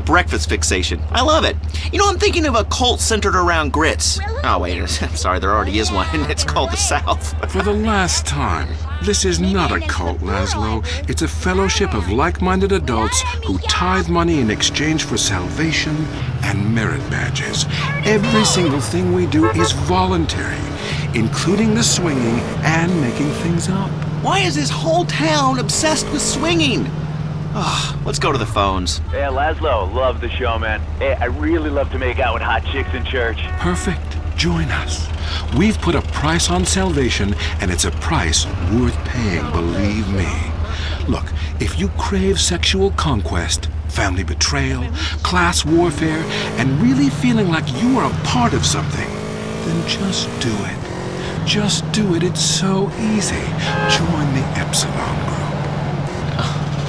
breakfast fixation. I love it. You know, I'm thinking of a cult centered around grits. Oh, wait, I'm sorry, there already is one, and it's called the South. For the last time, this is not a cult, Laszlo. It's a fellowship of like-minded adults who tithe money in exchange for salvation and merit badges. Every single thing we do is voluntary, including the swinging and making things up. Why is this whole town obsessed with swinging? Let's go to the phones. Hey, Laszlo, love the show, man. Hey, I really love to make out with hot chicks in church. Perfect. Join us. We've put a price on salvation, and it's a price worth paying, believe me. Look, if you crave sexual conquest, family betrayal, class warfare, and really feeling like you are a part of something, then just do it. Just do it. It's so easy. Join the Epsilon group.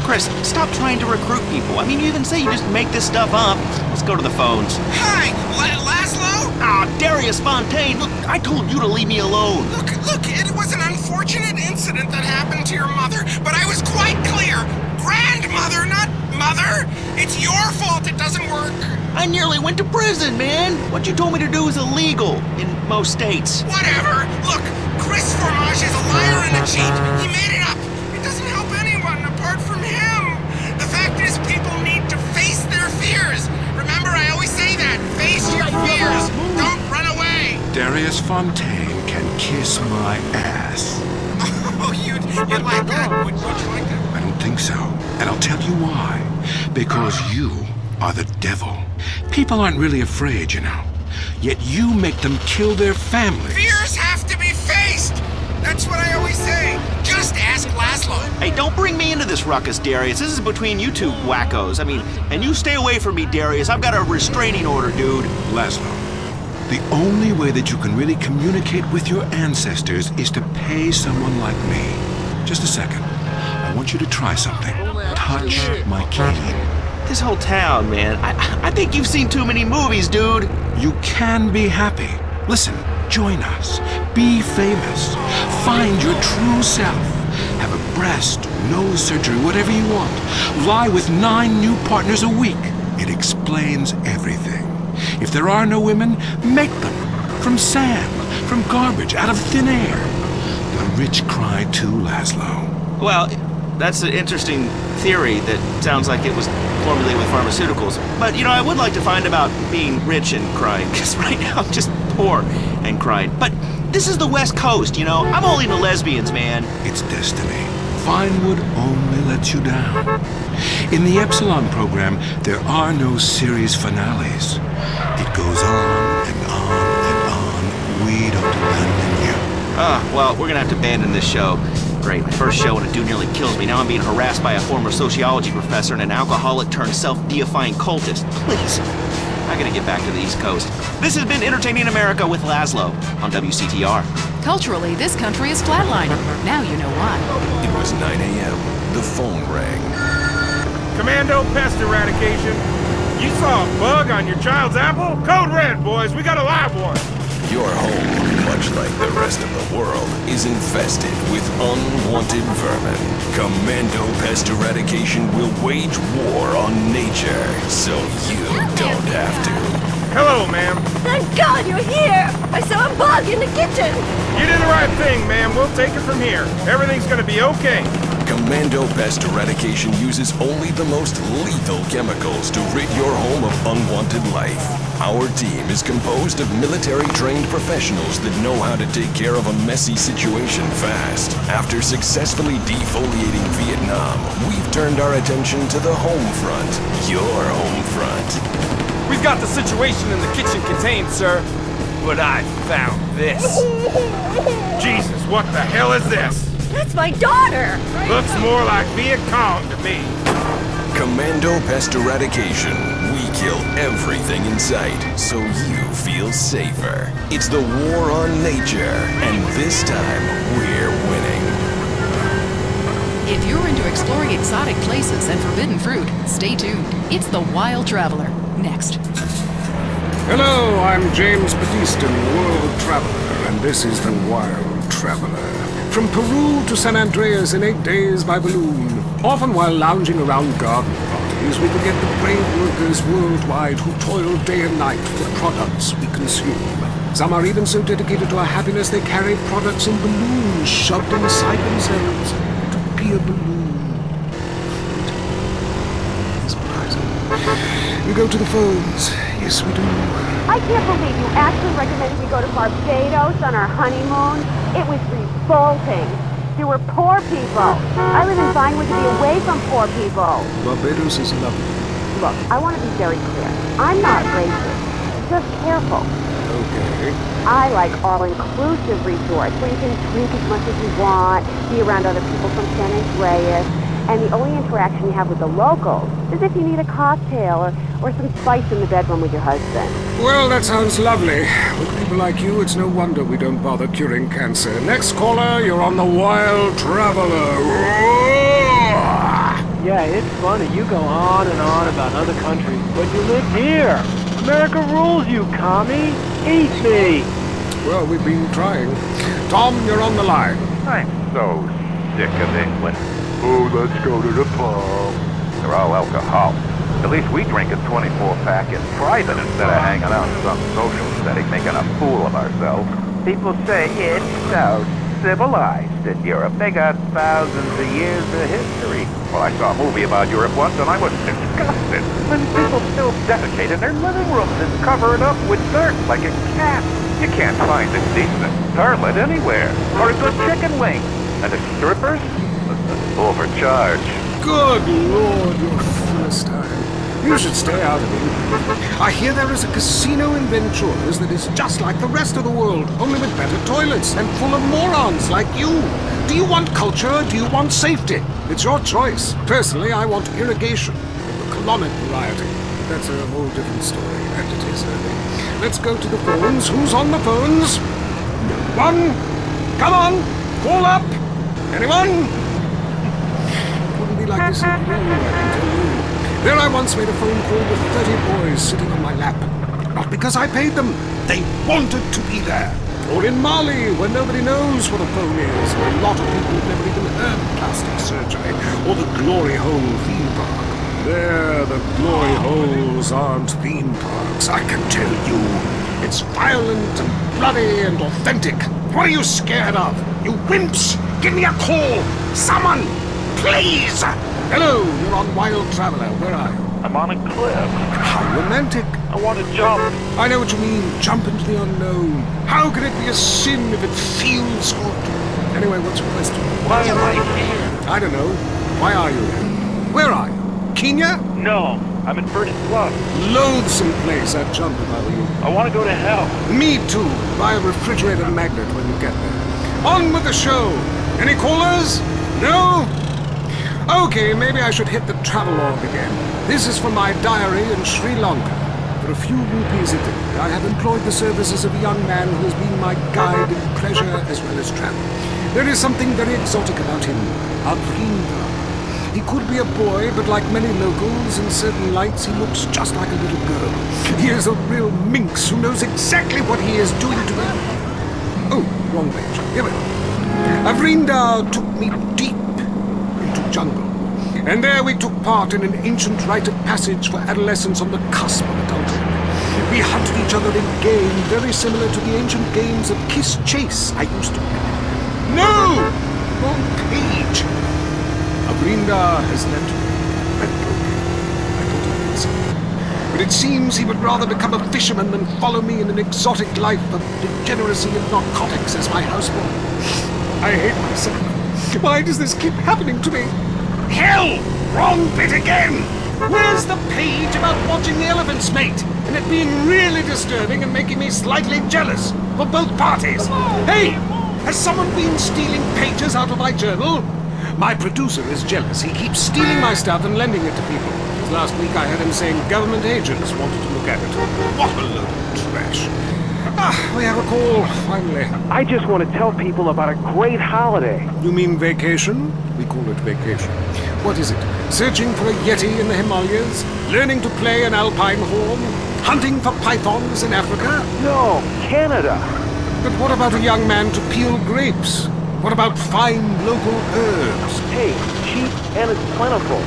Chris, stop trying to recruit people. I mean, you even say you just make this stuff up. Let's go to the phones. Hi, Laszlo? Darius Fontaine, look, I told you to leave me alone. Look, it was an unfortunate incident that happened to your mother, but I was quite clear. Grandmother, not mother. It's your fault it doesn't work. I nearly went to prison, man. What you told me to do is illegal in most states. Whatever. Look, Chris Formage is a liar and a cheat. He made it up. It doesn't help anyone apart from him. The fact is, people need to face their fears. Remember, I always say that. Face your fears. Don't run away. Darius Fontaine can kiss my ass. Oh, you'd like that? Would you like that? I don't think so. And I'll tell you why. Because you are the devil. People aren't really afraid, you know. Yet you make them kill their families. Fears have to be faced. That's what I always say. Just ask Laszlo. Hey, don't bring me into this ruckus, Darius. This is between you two wackos. I mean, and you stay away from me, Darius. I've got a restraining order, dude. Laszlo, the only way that you can really communicate with your ancestors is to pay someone like me. Just a second. I want you to try something. Touch my cane. This whole town, man. I think you've seen too many movies, dude. You can be happy. Listen, join us. Be famous. Find your true self. Have a breast, nose surgery, whatever you want. Lie with 9 new partners a week. It explains everything. If there are no women, make them. From sand, from garbage, out of thin air. The rich cry too, Laszlo. Well, that's an interesting theory that sounds like it was formulated with pharmaceuticals. But, you know, I would like to find about being rich and crying, because right now I'm just poor and crying. But this is the West Coast, you know? I'm only into lesbians, man. It's destiny. Vinewood only lets you down. In the Epsilon program, there are no series finales. It goes on and on and on. We don't abandon you. Well, we're gonna have to abandon this show. Great, my first show and a dude nearly kills me. Now I'm being harassed by a former sociology professor and an alcoholic turned self-deifying cultist. Please, I gotta get back to the East Coast. This has been Entertaining America with Laszlo on WCTR. Culturally, this country is flatlining. Now you know why. It was 9 a.m. The phone rang. Commando pest eradication. You saw a bug on your child's apple? Code red, boys. We got a live one. Your home, much like the rest of the world, is infested with unwanted vermin. Commando Pest Eradication will wage war on nature, so you don't have to. Hello, ma'am. Thank God you're here! I saw a bug in the kitchen! You did the right thing, ma'am. We'll take it from here. Everything's gonna be okay. Commando Pest Eradication uses only the most lethal chemicals to rid your home of unwanted life. Our team is composed of military-trained professionals that know how to take care of a messy situation fast. After successfully defoliating Vietnam, we've turned our attention to the home front. Your home front. We've got the situation in the kitchen contained, sir. But I found this. Jesus, what the hell is this? That's my daughter! Looks more like Viet Cong to me. Commando Pest Eradication. We kill everything in sight, so you feel safer. It's the war on nature, and this time, we're winning. If you're into exploring exotic places and forbidden fruit, stay tuned. It's The Wild Traveler. Next. Hello, I'm James Batiston, World Traveler, and this is The Wild Traveler. From Peru to San Andreas in 8 days by balloon, often while lounging around garden parties. is we forget the brave workers worldwide who toil day and night for the products we consume. Some are even so dedicated to our happiness they carry products in balloons shoved inside themselves to be a balloon. Surprising. We go to the phones. Yes, we do. I can't believe you actually recommended we go to Barbados on our honeymoon. It was revolting. There were poor people. I live in Vinewood to be away from poor people. Barbados is lovely. Look, I want to be very clear. I'm not racist. Just careful. Okay. I like all-inclusive resorts where you can drink as much as you want, be around other people from San Andreas, and the only interaction you have with the locals is if you need a cocktail or some spice in the bedroom with your husband. Well, that sounds lovely. With people like you, it's no wonder we don't bother curing cancer. Next caller, you're on the Wild Traveler. Yeah, it's funny. You go on and on about other countries, but you live here. America rules, you commie. Eat me. Well, we've been trying. Tom, you're on the line. I'm so sick of England. Oh, let's go to the pub. They're all alcohol. At least we drink a 24-pack in private instead of hanging out in some social setting making a fool of ourselves. People say it's so civilized in Europe. They got thousands of years of history. Well, I saw a movie about Europe once and I was disgusted. When people still defecate in their living rooms and cover it up with dirt like a cat. You can't find a decent toilet anywhere. Or a good chicken wing. And the strippers? Overcharged. Good Lord, you Philistine. You should stay out of England. I hear there is a casino in Venturas that is just like the rest of the world, only with better toilets and full of morons like you. Do you want culture? Do you want safety? It's your choice. Personally, I want irrigation of the colonic variety. But that's a whole different story, and it is early. Let's go to the phones. Who's on the phones? No one? Come on! Call up! Anyone? Wouldn't be like this in Rome, I can tell you. There I once made a phone call with 30 boys sitting on my lap. Not because I paid them. They wanted to be there. Or in Mali, where nobody knows what a phone is. A lot of people have never even heard of plastic surgery. Or the Glory Hole theme park. There, the Glory Holes aren't theme parks, I can tell you. It's violent and bloody and authentic. What are you scared of? You wimps! Give me a call! Someone! Please! Hello, you're on Wild Traveler. Where are you? I'm on a cliff. How romantic. I want to jump. I know what you mean. Jump into the unknown. How can it be a sin if it feels good? Anyway, what's your question? Why am I here? I don't know. Why are you here? Where are you? Kenya? No, I'm in First Plus. Loathsome place. I'd jump if I were you. I want to go to hell. Me too. Buy a refrigerator magnet when you get there. On with the show. Any callers? No? Okay, maybe I should hit the travelogue again. This is from my diary in Sri Lanka. For a few rupees a day, I have employed the services of a young man who has been my guide in pleasure as well as travel. There is something very exotic about him. Avrinda. He could be a boy, but like many locals, in certain lights, he looks just like a little girl. He is a real minx who knows exactly what he is doing to me. Oh, wrong page. Here we go. Avrinda took me deep into jungle. And there we took part in an ancient rite of passage for adolescents on the cusp of adulthood. We hunted each other in game very similar to the ancient games of Kiss Chase I used to play. No! Wrong page. Avrinda has left me. I thought he did so. But it seems he would rather become a fisherman than follow me in an exotic life of degeneracy and narcotics as my houseboy. I hate myself. Why does this keep happening to me? Hell! Wrong bit again! Where's the page about watching the elephants mate? And it being really disturbing and making me slightly jealous for both parties. Hey! Has someone been stealing pages out of my journal? My producer is jealous. He keeps stealing my stuff and lending it to people. Just last week I heard him saying government agents wanted to look at it. What a load of trash. We have a call, finally. I just want to tell people about a great holiday. You mean vacation? We call it vacation. What is it? Searching for a yeti in the Himalayas? Learning to play an alpine horn? Hunting for pythons in Africa? No, Canada. But what about a young man to peel grapes? What about fine local herbs? Hey, cheap and it's plentiful.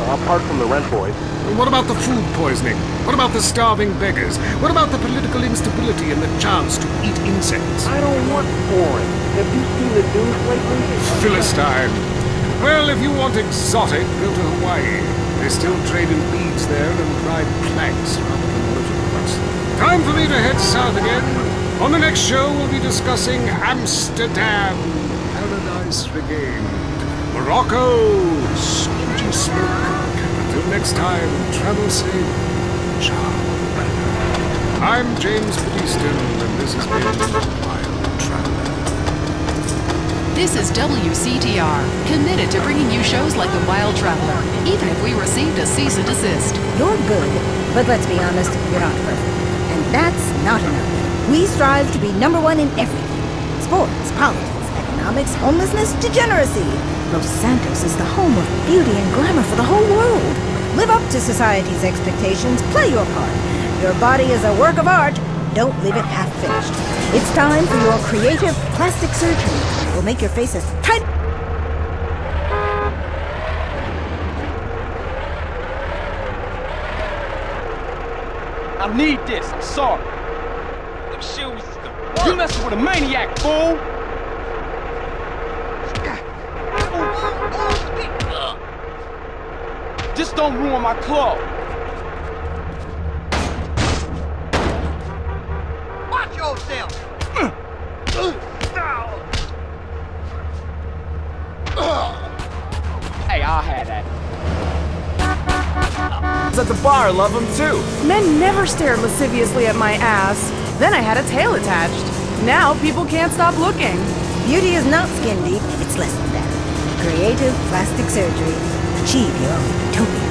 apart from the rent boys. What about the food poisoning? What about the starving beggars? What about the political instability and the chance to eat insects? I don't want foreign. Have you seen the news lately? Philistine. Well, if you want exotic, go to Hawaii. They still trade in beads there and ride planks rather than motorbikes. Time for me to head south again. On the next show, we'll be discussing Amsterdam, Paradise Regained, Morocco, scorching smoke. Until next time, travel safe. Ciao. I'm James Pedeaston, and this has been Wild Traveler. This is WCTR, committed to bringing you shows like The Wild Traveler, even if we received a cease and desist. You're good, but let's be honest, you're not perfect. And that's not enough. We strive to be #1 in everything. Sports, politics, economics, homelessness, degeneracy. Los Santos is the home of beauty and glamour for the whole world. Live up to society's expectations, play your part. Your body is a work of art. Don't leave it half finished. It's time for your creative plastic surgery. We'll make your face as tight. I need this, I'm sorry. Them shoes, you messing with a maniac, fool! Just don't ruin my club. Watch yourself! Hey, I'll have that. At the bar, love him too. Men never stared lasciviously at my ass. Then I had a tail attached. Now people can't stop looking. Beauty is not skin deep, it's less than that. Creative plastic surgery. Achieve your own utopia.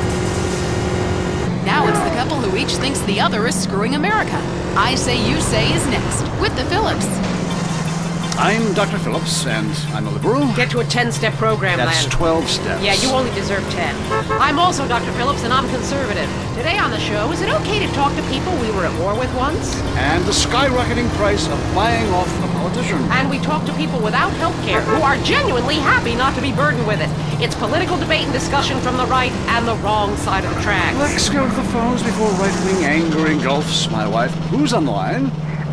Now it's the couple who each thinks the other is screwing America. I Say You Say is next, with the Phillips. I'm Dr. Phillips, and I'm a liberal. Get to a 10-step program, That's Len. 12 steps. Yeah, you only deserve 10. I'm also Dr. Phillips, and I'm conservative. Today on the show, is it okay to talk to people we were at war with once? And the skyrocketing price of buying off a politician. And we talk to people without health care who are genuinely happy not to be burdened with it. It's political debate and discussion from the right and the wrong side of the tracks. Let's go to the phones before right-wing anger engulfs my wife. Who's on the line?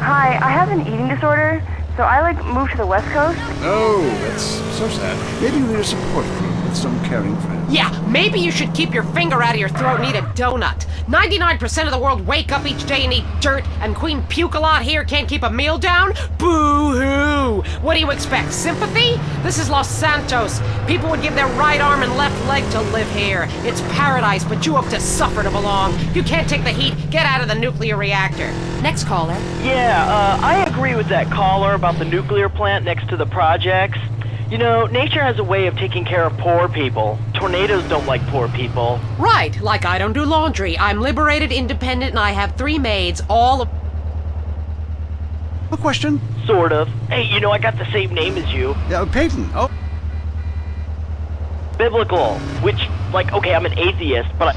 Hi, I have an eating disorder, so I moved to the West Coast. Oh, that's so sad. Maybe we need a support group with some caring friends. Yeah, maybe you should keep your finger out of your throat and eat a donut. 99% of the world wake up each day and eat dirt, and Queen Puke-a-Lot here can't keep a meal down? Boo-hoo! What do you expect, sympathy? This is Los Santos. People would give their right arm and left leg to live here. It's paradise, but you have to suffer to belong. You can't take the heat. Get out of the nuclear reactor. Next caller. Yeah, I agree with that caller about the nuclear plant next to the projects. You know, nature has a way of taking care of poor people. Tornadoes don't like poor people. Right, like I don't do laundry. I'm liberated, independent, and I have 3 maids, all of... A question? Sort of. Hey, you know, I got the same name as you. Peyton. Oh. Biblical, which, like, okay, I'm an atheist, but